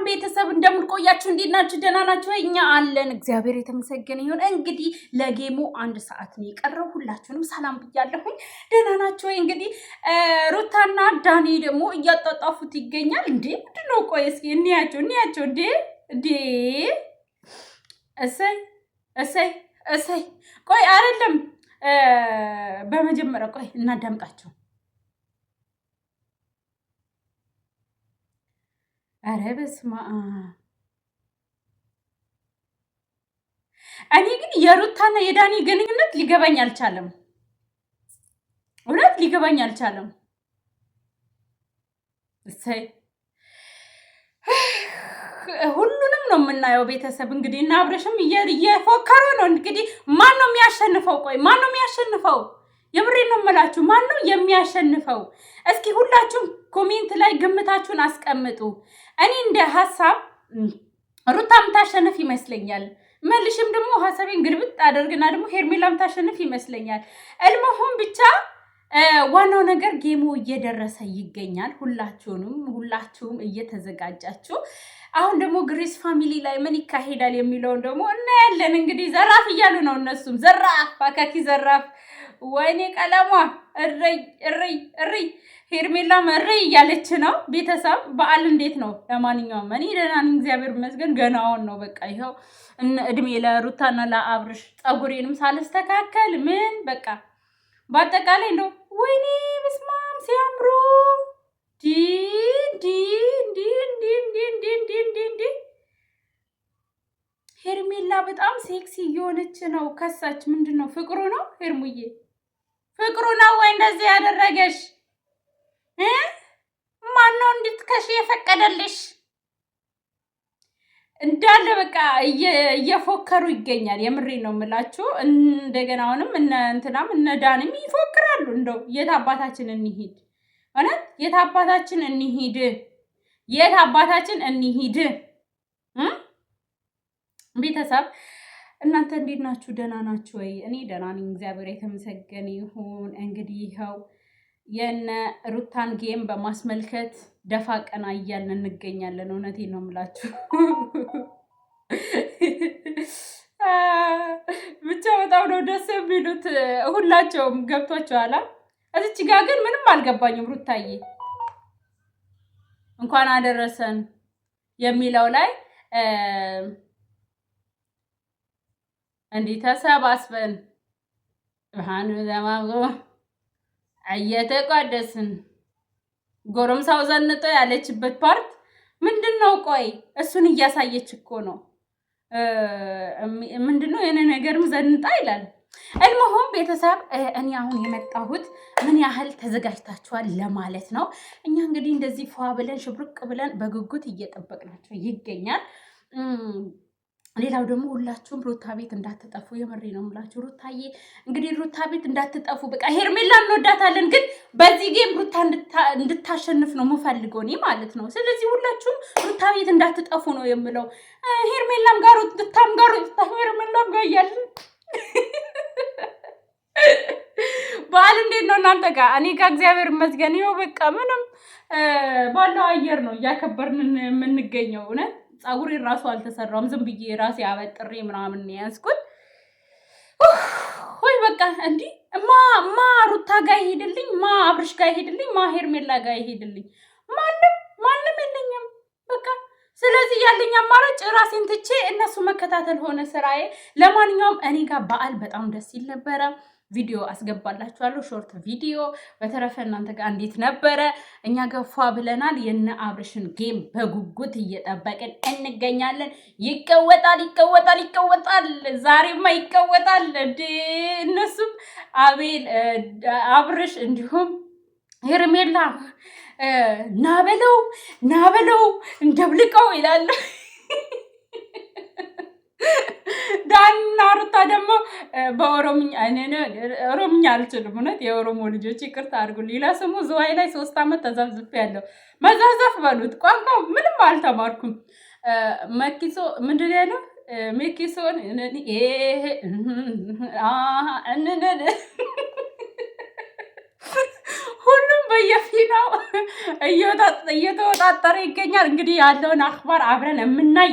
ቤተሰብ እንደምንቆያችሁ እንዴት ናችሁ? ደህና ናችሁ? እኛ አለን እግዚአብሔር የተመሰገነ ይሁን። እንግዲህ ለጌሙ 1 ሰዓት ነው የቀረው። ሁላችሁንም ሰላም ብያለሁኝ። ደህና ናችሁ? እንግዲህ ሩታና ዳኒ ደግሞ እያጣጣፉት ይገኛል። እንዴ ምንድነው? ቆይ እስኪ እንያቸው እንዴ እሰይ ቆይ አይደለም። በመጀመሪያ ቆይ እናዳምጣቸው። አረ በስመ አብ። እኔ ግን የሩታና የዳኒ ግንኙነት ሊገባኝ አልቻለም። እውነት ሊገባኝ አልቻለም። እሰይ ሁሉንም ነው የምናየው ቤተሰብ። እንግዲህ እና አብረሽም እየፎከሩ ነው። እንግዲህ ማን ነው የሚያሸንፈው? ቆይ ማን ነው የሚያሸንፈው? የምሬን ነው የምላችሁ። ማን ነው የሚያሸንፈው? እስኪ ሁላችሁም ኮሜንት ላይ ግምታችሁን አስቀምጡ። እኔ እንደ ሐሳብ ሩታ የምታሸንፍ ይመስለኛል። መልሽም ደግሞ ሐሳቤን ግልብጥ አደርግና ደግሞ ሄርሜላ የምታሸንፍ ይመስለኛል። እልመሆን ብቻ ዋናው ነገር ጌሙ እየደረሰ ይገኛል። ሁላችሁም እየተዘጋጃችሁ አሁን ደግሞ ግሬስ ፋሚሊ ላይ ምን ይካሄዳል የሚለውን ደግሞ እናያለን። እንግዲህ ዘራፍ እያሉ ነው እነሱም። ዘራፍ አካኪ ዘራፍ። ወይኔ ቀለሟ እሪ ሄርሜላም እሪ እያለች ነው። ቤተሰብ በዓል እንዴት ነው? ለማንኛውም እኔ ደህና ነኝ እግዚአብሔር ይመስገን። ገና አሁን ነው በቃ ይኸው እድሜ ለሩታና ለአብርሽ። ፀጉሬንም ሳልስተካከል ምን በቃ በአጠቃላይ እንደው ወይኔ በስማም ሲያምሩ ሄርሜላ በጣም ሴክሲ እየሆነች ነው። ከሳች ምንድን ነው? ፍቅሩ ነው ሄርሙዬ፣ ፍቅሩ ነው ወይ እንደዚህ ያደረገሽ? ማነው እንድትከሽ የፈቀደልሽ? እንዳለ በቃ እየፎከሩ ይገኛል። የምሬ ነው የምላችሁ። እንደገና አሁንም እነ ዳንም ይፎክራሉ። እንደው የት አባታችን እንሂድ? እውነት የት አባታችን እንሂድ? ቤተሰብ እናንተ እንዴት ናችሁ? ደህና ናችሁ ወይ? እኔ ደህና ነኝ እግዚአብሔር የተመሰገነ ይሁን። እንግዲህ ይኸው የነ ሩታን ጌም በማስመልከት ደፋ ቀና እያልን እንገኛለን። እውነቴን ነው የምላችሁ። ብቻ በጣም ነው ደስ የሚሉት። ሁላቸውም ገብቷቸዋል። እዚች ጋ ግን ምንም አልገባኝም። ሩታዬ እንኳን አደረሰን የሚለው ላይ እንዲህ ተሰባስበን ብርሃኑ ዘማጎ እየተቋደስን ጎረምሳው ዘንጦ ያለችበት ፓርት ምንድን ነው? ቆይ እሱን እያሳየች እኮ ነው። ምንድን ነው የኔ ነገርም ዘንጣ ይላል። እልመሆን ቤተሰብ እኔ አሁን የመጣሁት ምን ያህል ተዘጋጅታችኋል ለማለት ነው። እኛ እንግዲህ እንደዚህ ፏ ብለን ሽብርቅ ብለን በጉጉት እየጠበቅናቸው ይገኛል። ሌላው ደግሞ ሁላችሁም ሩታ ቤት እንዳትጠፉ። የምሬ ነው የምላችሁ። ሩታዬ እንግዲህ ሩታ ቤት እንዳትጠፉ። በቃ ሄርሜላ እንወዳታለን፣ ግን በዚህ ጌም ሩታ እንድታሸንፍ ነው የምፈልገው እኔ ማለት ነው። ስለዚህ ሁላችሁም ሩታ ቤት እንዳትጠፉ ነው የምለው። ሄርሜላም ጋር ሄርሜላም ጋር እያልን በዓል እንዴት ነው እናንተ ጋር? እኔ ጋር እግዚአብሔር ይመስገን ይኸው በቃ ምንም ባለው አየር ነው እያከበርን የምንገኘው። እውነት ፀጉሬ ራሱ አልተሰራም። ዝም ብዬ ራሴ አበጥሬ ምናምን ያዝኩት። ወይ በቃ እንዲህ ማ ሩታ ጋር ይሄድልኝ፣ ማ አብርሽ ጋር ይሄድልኝ፣ ማ ሄርሜላ ጋር ይሄድልኝ። ማንም የለኝም በቃ። ስለዚህ ያለኝ አማራጭ ራሴን ትቼ እነሱ መከታተል ሆነ ስራዬ። ለማንኛውም እኔ ጋር በዓል በጣም ደስ ይል ነበረ። ቪዲዮ አስገባላችኋለሁ፣ ሾርት ቪዲዮ። በተረፈ እናንተ ጋር እንዴት ነበረ? እኛ ገፋ ብለናል። የነ አብርሽን ጌም በጉጉት እየጠበቅን እንገኛለን። ይቀወጣል። ዛሬማ ይቀወጣል። እነሱም አብርሽ እንዲሁም ሄርሜላ ናበለው እንደብልቀው ይላል። ዳንና ሩታ ደግሞ ኦሮምኛ አልችልም። እውነት የኦሮሞ ልጆች ይቅርታ አድርጉልኝ። ለስሙ ዝዋይ ላይ 3 ዓመት ተዘፍዝፌያለሁ። መዘፍዘፍ በሉት። ቋንቋ ምንም አልተማርኩም። መኪሶ ምንድን ያለው ሜኪሶን ሁሉም ነው እየተወጣጠረ ይገኛል። እንግዲህ ያለውን አክባር አብረን የምናይ